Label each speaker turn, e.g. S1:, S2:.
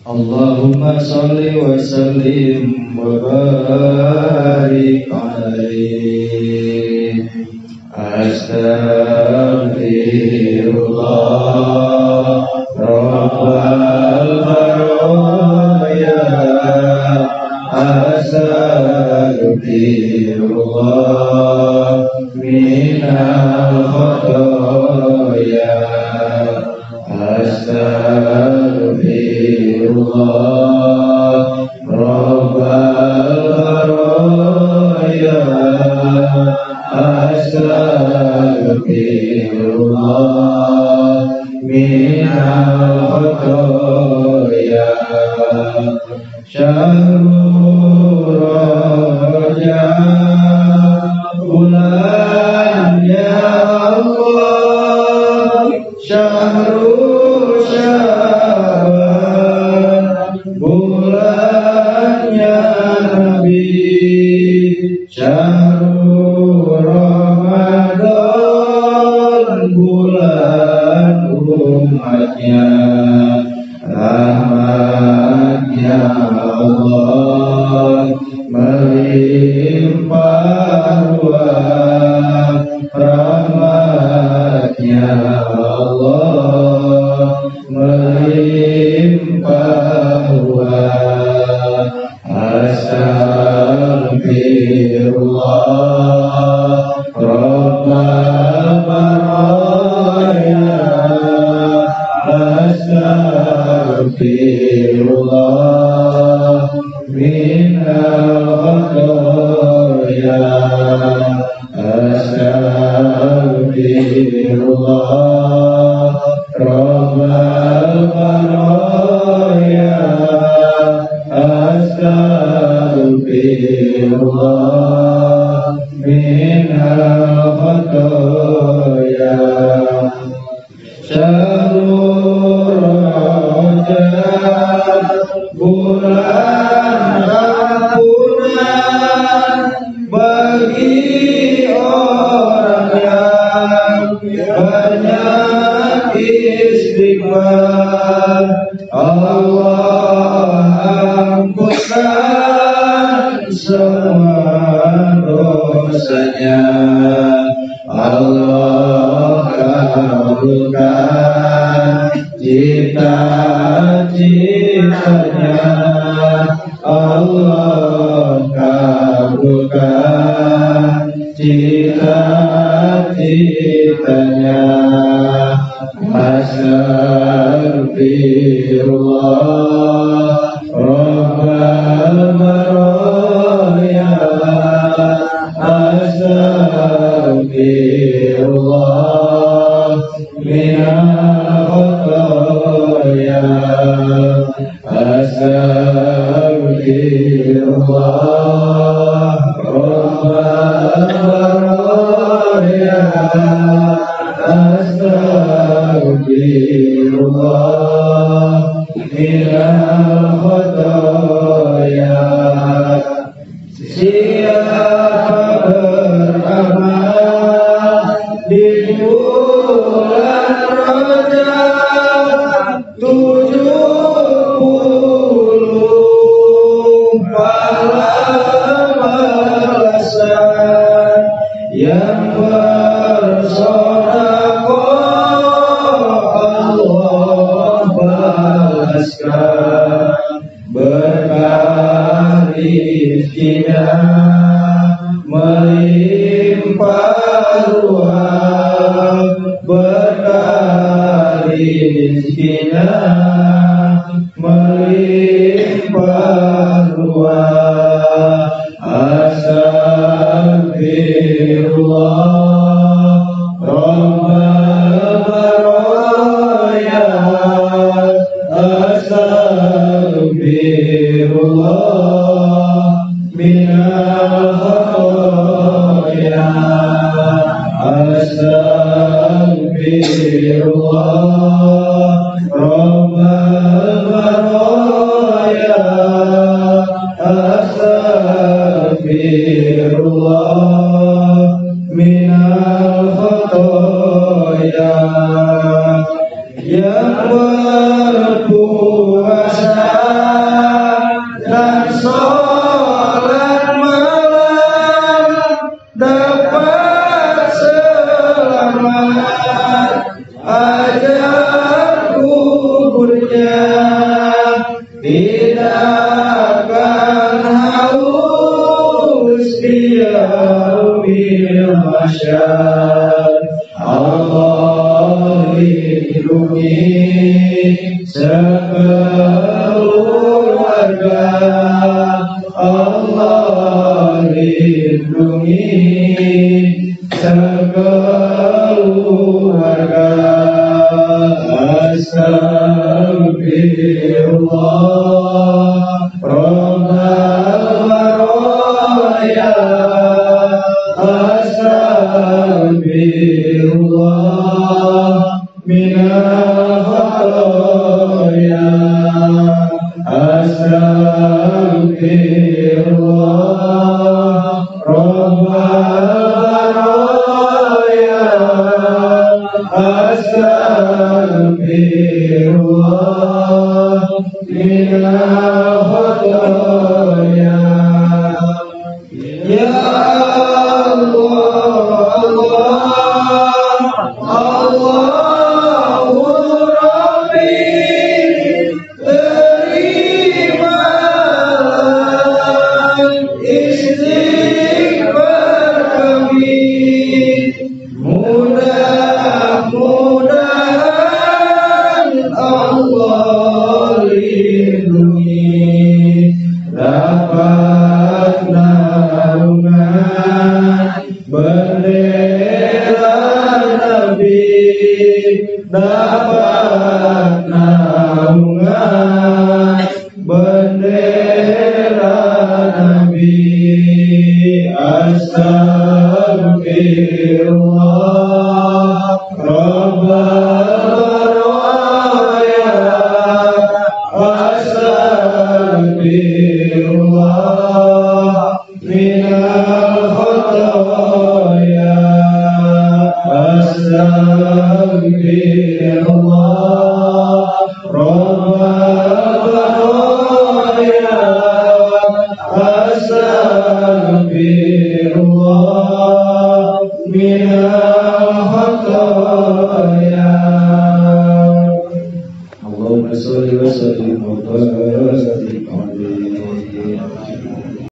S1: Allahumma sholli wa sallim wa barik alaihi. Astaghfirullah Rabbal baraya. Astaghfirullah minal khotoya. Astaghfirullah Rabbal baraya. Astaghfirullah minal khotoya. Syahrul Rajab bulan ya Allah. Syahrul Sya'ban bulan ya Nabi. Syahrul Ramadan bulan umatnya. Rahmatnya Allah melimpah ruah. Rahmatnya Allah melimpah ruah. Astaghfirullah Rabbal baraya. Astaghfirullah minal khotoya. Astaghfirullah Rabbal baraya. Astaghfirullah minal khotoya. Syahrul Rajab bulan ampunan bagi orang yang banyak istighfar. Allah ampunkan semua dosanya. Allah kabulkan cita-citanya. Allah kabulkan cita-citanya. Astaghfirullah Rabbal baraya. Astaghfirullah minal khotoya. Astaghfirullah Rabbal baraya. Astaghfirullah minal khotoya. Siapa beramal di bulan Rajab 70 pahala balasan yang bersedekah Allah balaskan. Berkah rizkinya melimpah ruah. Berkah rizkinya melimpah ruah. Astaghfirullah Rabbal baraya. Astaghfirullah minal khotoya. Astaghfirullah Rabbal baraya. Astaghfirullah minal khotoya. Yang berpuasa sekeluarga Allah lindungi sekeluarga. Astagfirullah Rabbana ya astagfirullah minal khataya. Astagfirullah Rabbana ya astagfirullah minal khataya. Ya Allah, Allahu Rabbi, terimalah istighfar kami. Mudah-mudahan Allah lindungi, dapat naungan bendera Nabi, dapat naungan bendera Nabi. Astagfirullah Rabbana ya astagfirullah minal khataya. Astagfirullah Rabbana ya astagfirullah minal